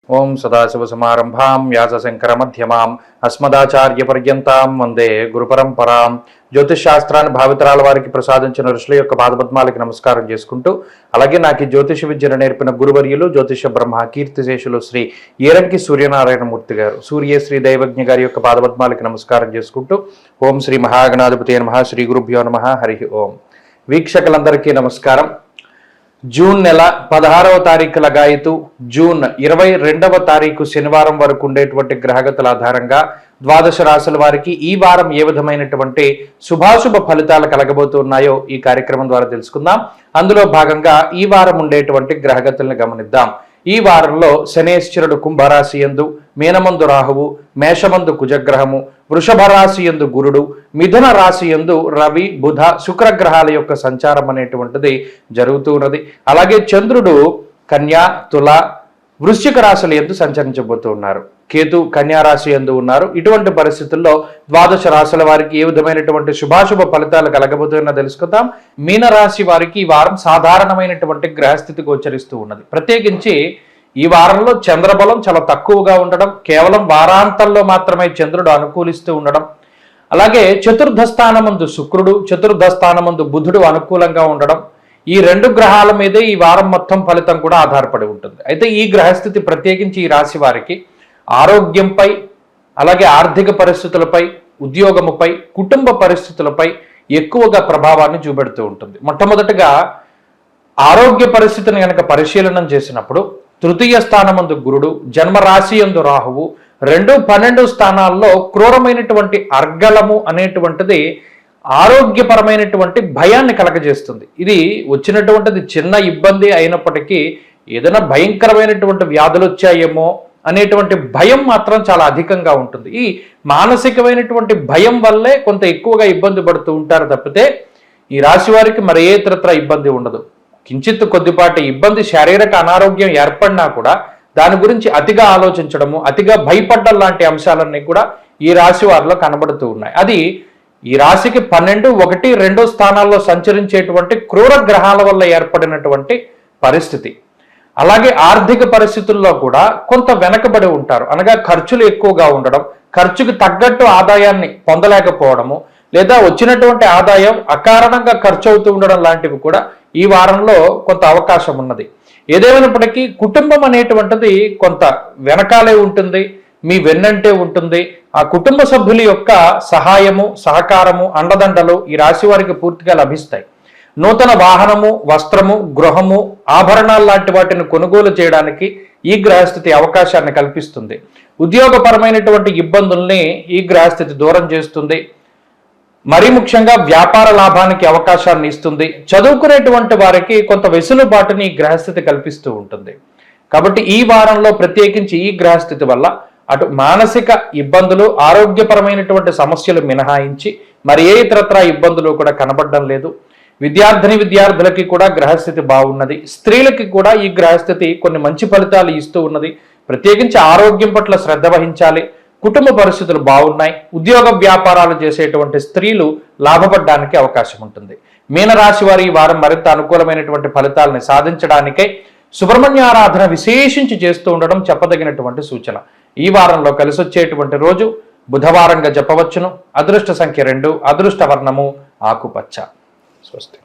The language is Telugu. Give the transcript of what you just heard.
ఓం సదాశివసమారంభాం వ్యాసశంకరమధ్యమాం అస్మదాచార్యపర్యంతాం వందే గురుపరంపరాం. జ్యోతిష్ శాస్త్రాన్ని భావితరాల వారికి ప్రసాదించిన ఋషుల యొక్క పాదపద్మాలకి నమస్కారం చేసుకుంటూ, అలాగే నాకు జ్యోతిష విద్యను నేర్పిన గురువర్యులు జ్యోతిష బ్రహ్మ కీర్తిశేషులు శ్రీ ఈరంకి సూర్యనారాయణమూర్తి గారు, సూర్యశ్రీ దైవజ్ఞ గారి యొక్క పాదపద్మాలకి నమస్కారం చేసుకుంటూ, ఓం శ్రీ మహాగణాధిపతి నమః, శ్రీ గురుభ్యో నమః, హరి ఓం. వీక్షకులందరికీ నమస్కారం. జూన్ నెల 16వ తారీఖు లగాయతు జూన్ 22వ తారీఖు శనివారం వరకు ఉండేటువంటి గ్రహగతుల ఆధారంగా ద్వాదశ రాశుల వారికి ఈ వారం ఏ విధమైనటువంటి శుభాశుభ ఫలితాలు కలగబోతున్నాయో ఈ కార్యక్రమం ద్వారా తెలుసుకుందాం. అందులో భాగంగా ఈ వారం ఉండేటువంటి గ్రహగతులను గమనిద్దాం. ఈ వారంలో శనేశ్వరుడు కుంభరాశి యందు, మీనమందు రాహువు, మేషమందు కుజగ్రహము, వృషభ రాశి యందు గురుడు, మిథున రాశి యందు రవి, బుధ, శుక్రగ్రహాల యొక్క సంచారం అనేటువంటిది జరుగుతూ ఉన్నది. అలాగే చంద్రుడు కన్యా, తుల, వృశ్చిక రాశుల యందు సంచరించబోతూ ఉన్నారు. కేతు కన్యా రాశి యందు ఉన్నారు. ఇటువంటి పరిస్థితుల్లో ద్వాదశ రాశుల వారికి ఏ విధమైనటువంటి శుభాశుభ ఫలితాలు కలగబోతున్నా తెలుసుకుందాం. మీనరాశి వారికి ఈ వారం సాధారణమైనటువంటి గ్రహస్థితి గోచరిస్తూ ఉన్నది. ప్రత్యేకించి ఈ వారంలో చంద్రబలం చాలా తక్కువగా ఉండడం, కేవలం వారాంతంలో మాత్రమే చంద్రుడు అనుకూలిస్తూ ఉండడం, అలాగే చతుర్థ స్థానమందు శుక్రుడు, చతుర్థ స్థానమందు బుధుడు అనుకూలంగా ఉండడం, ఈ రెండు గ్రహాల మీదే ఈ వారం మొత్తం ఫలితం కూడా ఆధారపడి ఉంటుంది. అయితే ఈ గ్రహస్థితి ప్రత్యేకించి ఈ రాశి వారికి ఆరోగ్యంపై, అలాగే ఆర్థిక పరిస్థితులపై, ఉద్యోగముపై, కుటుంబ పరిస్థితులపై ఎక్కువగా ప్రభావాన్ని చూపెడుతూ ఉంటుంది. మొట్టమొదటిగా ఆరోగ్య పరిస్థితిని కనుక పరిశీలనం చేసినప్పుడు తృతీయ స్థానమందు గురుడు, జన్మరాశి యందు రాహువు, 2-12 స్థానాల్లో క్రూరమైనటువంటి అర్గళము అనేటువంటిది ఆరోగ్యపరమైనటువంటి భయాన్ని కలగజేస్తుంది. ఇది వచ్చినటువంటిది చిన్న ఇబ్బంది అయినప్పటికీ ఏదైనా భయంకరమైనటువంటి వ్యాధులు వచ్చాయేమో అనేటువంటి భయం మాత్రం చాలా అధికంగా ఉంటుంది. ఈ మానసికమైనటువంటి భయం వల్లే కొంత ఎక్కువగా ఇబ్బంది పడుతూ ఉంటారు తప్పితే ఈ రాశి వారికి మరి ఏ ఇతరత్ర ఇబ్బంది ఉండదు. కించిత్ కొద్దిపాటి ఇబ్బంది, శారీరక అనారోగ్యం ఏర్పడినా కూడా దాని గురించి అతిగా ఆలోచించడము, అతిగా భయపడ్డం లాంటి అంశాలన్నీ కూడా ఈ రాశి వారిలో కనబడుతూ ఉన్నాయి. అది ఈ రాశికి 12, 1, 2 స్థానాల్లో సంచరించేటువంటి క్రూర గ్రహాల వల్ల ఏర్పడినటువంటి పరిస్థితి. అలాగే ఆర్థిక పరిస్థితుల్లో కూడా కొంత వెనకబడి ఉంటారు. అనగా ఖర్చులు ఎక్కువగా ఉండడం, ఖర్చుకు తగ్గట్టు ఆదాయాన్ని పొందలేకపోవడము, లేదా వచ్చినటువంటి ఆదాయం అకారణంగా ఖర్చు అవుతూ ఉండడం లాంటివి కూడా ఈ వారంలో కొంత అవకాశం ఉన్నది. ఏదేమైనప్పటికీ కుటుంబం అనేటువంటిది కొంత వెనకాలే ఉంటుంది, మీ వెన్నంటే ఉంటుంది. ఆ కుటుంబ సభ్యుల యొక్క సహాయము, సహకారము, అండదండలు ఈ రాశి వారికి పూర్తిగా లభిస్తాయి. నూతన వాహనము, వస్త్రము, గృహము, ఆభరణాలు లాంటి వాటిని కొనుగోలు చేయడానికి ఈ గ్రహస్థితి అవకాశాన్ని కల్పిస్తుంది. ఉద్యోగపరమైనటువంటి ఇబ్బందుల్ని ఈ గ్రహస్థితి దూరం చేస్తుంది. మరీ ముఖ్యంగా వ్యాపార లాభానికి అవకాశాన్ని ఇస్తుంది. చదువుకునేటువంటి వారికి కొంత వెసులుబాటుని ఈ గ్రహస్థితి కల్పిస్తూ ఉంటుంది. కాబట్టి ఈ వారంలో ప్రత్యేకించి ఈ గ్రహస్థితి వల్ల అటు మానసిక ఇబ్బందులు, ఆరోగ్యపరమైనటువంటి సమస్యలు మినహాయించి మరి ఏ ఇతరత్ర ఇబ్బందులు కూడా కనబడడం లేదు. విద్యార్థులకి కూడా గ్రహస్థితి బాగున్నది. స్త్రీలకి కూడా ఈ గ్రహస్థితి కొన్ని మంచి ఫలితాలు ఇస్తూ ఉన్నది. ప్రత్యేకించి ఆరోగ్యం పట్ల శ్రద్ధ వహించాలి. కుటుంబ పరిస్థితులు బాగున్నాయి. ఉద్యోగ వ్యాపారాలు చేసేటువంటి స్త్రీలు లాభపడడానికి అవకాశం ఉంటుంది. మీనరాశి వారి ఈ వారం మరింత అనుకూలమైనటువంటి ఫలితాలను సాధించడానికై సుబ్రహ్మణ్య ఆరాధన విశేషించి చేస్తూ ఉండడం చెప్పదగినటువంటి సూచన. ఈ వారంలో కలిసి వచ్చేటువంటి రోజు బుధవారంగా చెప్పవచ్చును. అదృష్ట సంఖ్య 2, అదృష్ట వర్ణము ఆకుపచ్చ. స్వస్తి.